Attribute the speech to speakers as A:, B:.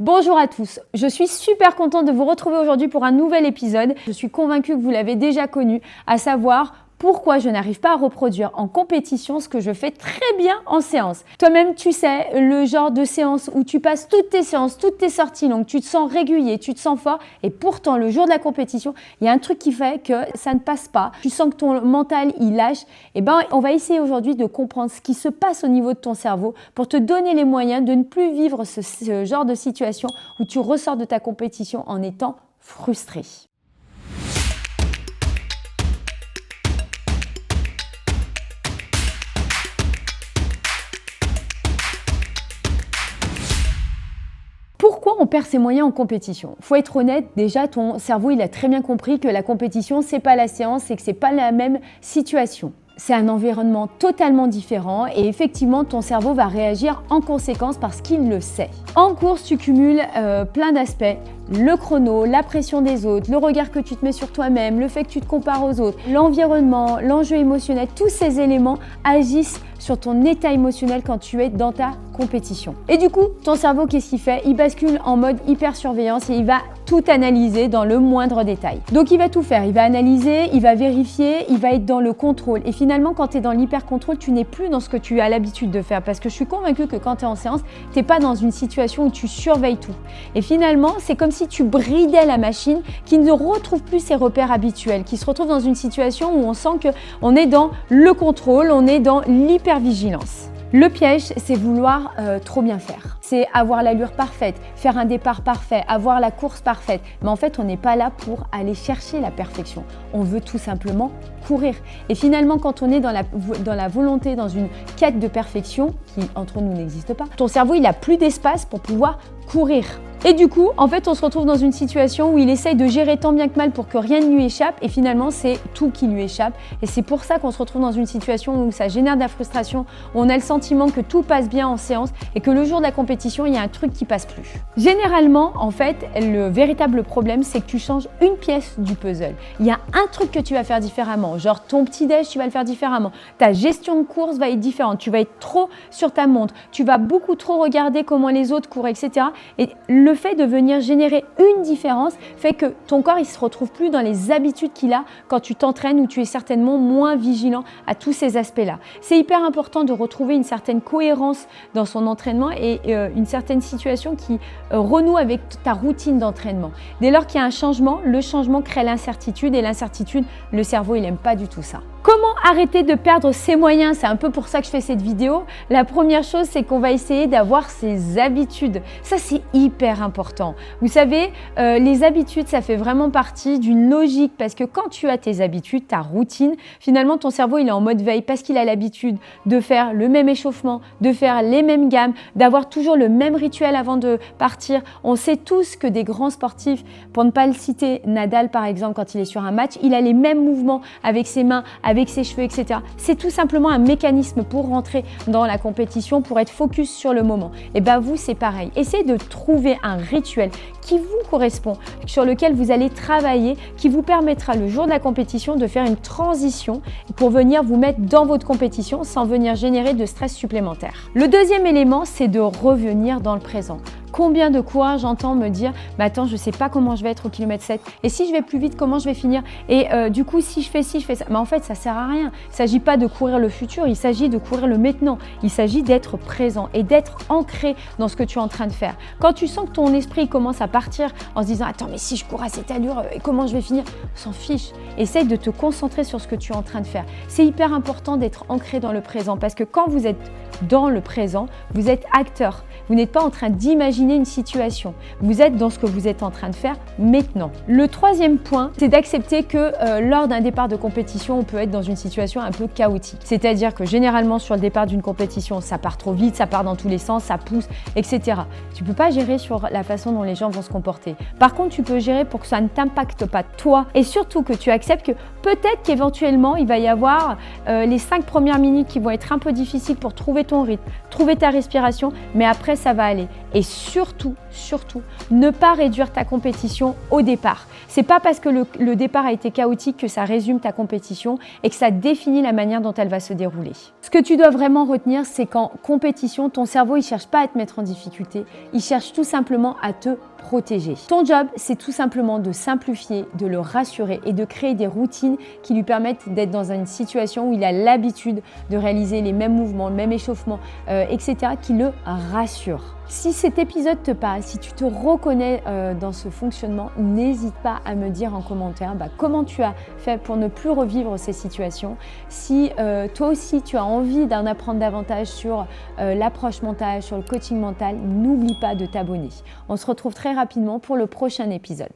A: Bonjour à tous, je suis super contente de vous retrouver aujourd'hui pour un nouvel épisode. Je suis convaincue que vous l'avez déjà connu, à savoir pourquoi je n'arrive pas à reproduire en compétition ce que je fais très bien en séance. Toi-même, tu sais, le genre de séance où tu passes toutes tes séances, toutes tes sorties longues, tu te sens régulier, tu te sens fort et pourtant le jour de la compétition, il y a un truc qui fait que ça ne passe pas. Tu sens que ton mental, il lâche. Et ben, on va essayer aujourd'hui de comprendre ce qui se passe au niveau de ton cerveau pour te donner les moyens de ne plus vivre ce genre de situation où tu ressors de ta compétition en étant frustré. Pourquoi on perd ses moyens en compétition? Faut être honnête, déjà ton cerveau il a très bien compris que la compétition c'est pas la séance et que c'est pas la même situation. C'est un environnement totalement différent et effectivement ton cerveau va réagir en conséquence parce qu'il le sait. En course, tu cumules plein d'aspects. Le chrono, la pression des autres, le regard que tu te mets sur toi-même, le fait que tu te compares aux autres, l'environnement, l'enjeu émotionnel, tous ces éléments agissent sur ton état émotionnel quand tu es dans ta compétition. Et du coup, ton cerveau, qu'est-ce qu'il fait? Il bascule en mode hyper-surveillance et il va tout analyser dans le moindre détail. Donc il va tout faire, il va analyser, il va vérifier, il va être dans le contrôle. Et finalement, quand tu es dans l'hyper-contrôle, tu n'es plus dans ce que tu as l'habitude de faire. Parce que je suis convaincue que quand tu es en séance, tu n'es pas dans une situation où tu surveilles tout. Et finalement, c'est comme si tu bridais la machine qui ne retrouve plus ses repères habituels, qui se retrouve dans une situation où on sent qu'on est dans le contrôle, on est dans l'hypervigilance. Le piège, c'est vouloir trop bien faire. C'est avoir l'allure parfaite, faire un départ parfait, avoir la course parfaite. Mais en fait, on n'est pas là pour aller chercher la perfection. On veut tout simplement courir. Et finalement, quand on est dans la volonté, dans une quête de perfection, qui entre nous n'existe pas, ton cerveau, il n'a plus d'espace pour pouvoir courir. Et du coup, en fait, on se retrouve dans une situation où il essaye de gérer tant bien que mal pour que rien ne lui échappe et finalement, c'est tout qui lui échappe. Et c'est pour ça qu'on se retrouve dans une situation où ça génère de la frustration, où on a le sentiment que tout passe bien en séance et que le jour de la compétition, il y a un truc qui passe plus. Généralement, en fait, le véritable problème, c'est que tu changes une pièce du puzzle. Il y a un truc que tu vas faire différemment, genre ton petit-déj, tu vas le faire différemment. Ta gestion de course va être différente. Tu vas être trop sur ta montre. Tu vas beaucoup trop regarder comment les autres courent, etc. Et le fait de venir générer une différence fait que ton corps il se retrouve plus dans les habitudes qu'il a quand tu t'entraînes où tu es certainement moins vigilant à tous ces aspects-là. C'est hyper important de retrouver une certaine cohérence dans son entraînement et une certaine situation qui renoue avec ta routine d'entraînement. Dès lors qu'il y a un changement, le changement crée l'incertitude et l'incertitude, le cerveau il n'aime pas du tout ça. Comment arrêter de perdre ses moyens? C'est un peu pour ça que je fais cette vidéo. La première chose, c'est qu'on va essayer d'avoir ses habitudes. Ça, c'est hyper important. Vous savez, les habitudes, ça fait vraiment partie d'une logique parce que quand tu as tes habitudes, ta routine, finalement, ton cerveau, il est en mode veille parce qu'il a l'habitude de faire le même échauffement, de faire les mêmes gammes, d'avoir toujours le même rituel avant de partir. On sait tous que des grands sportifs, pour ne pas le citer, Nadal, par exemple, quand il est sur un match, il a les mêmes mouvements avec ses mains, avec ses cheveux, etc. C'est tout simplement un mécanisme pour rentrer dans la compétition, pour être focus sur le moment. Et bien vous, c'est pareil. Essayez de trouver un rituel qui vous correspond, sur lequel vous allez travailler, qui vous permettra le jour de la compétition de faire une transition pour venir vous mettre dans votre compétition sans venir générer de stress supplémentaire. Le deuxième élément, c'est de revenir dans le présent. Combien de coureurs j'entends me dire « attends, je ne sais pas comment je vais être au kilomètre 7 et si je vais plus vite, comment je vais finir et du coup, si je fais ci, je fais ça. » Mais en fait, ça ne sert à rien. Il ne s'agit pas de courir le futur, il s'agit de courir le maintenant. Il s'agit d'être présent et d'être ancré dans ce que tu es en train de faire. Quand tu sens que ton esprit commence à partir en se disant « attends, mais si je cours à cette allure, comment je vais finir ?» On s'en fiche. Essaye de te concentrer sur ce que tu es en train de faire. C'est hyper important d'être ancré dans le présent parce que quand vous êtes dans le présent, vous êtes acteur. Vous n'êtes pas en train d'imaginer une situation. Vous êtes dans ce que vous êtes en train de faire maintenant. Le troisième point, c'est d'accepter que lors d'un départ de compétition, on peut être dans une situation un peu chaotique. C'est-à-dire que généralement, sur le départ d'une compétition, ça part trop vite, ça part dans tous les sens, ça pousse, etc. Tu ne peux pas gérer sur la façon dont les gens vont se comporter. Par contre, tu peux gérer pour que ça ne t'impacte pas toi et surtout que tu acceptes que peut-être qu'éventuellement, il va y avoir les 5 premières minutes qui vont être un peu difficiles pour trouver ton rythme, trouver ta respiration, mais après, ça va aller. Et surtout, ne pas réduire ta compétition au départ. C'est pas parce que le départ a été chaotique que ça résume ta compétition et que ça définit la manière dont elle va se dérouler. Ce que tu dois vraiment retenir, c'est qu'en compétition, ton cerveau, il cherche pas à te mettre en difficulté, il cherche tout simplement à te protéger. Ton job, c'est tout simplement de simplifier, de le rassurer et de créer des routines qui lui permettent d'être dans une situation où il a l'habitude de réaliser les mêmes mouvements, le même échauffement, etc., qui le rassurent. Si cet épisode te parle, si tu te reconnais dans ce fonctionnement, n'hésite pas à me dire en commentaire comment tu as fait pour ne plus revivre ces situations. Si toi aussi tu as envie d'en apprendre davantage sur l'approche mentale, sur le coaching mental, n'oublie pas de t'abonner. On se retrouve très rapidement pour le prochain épisode.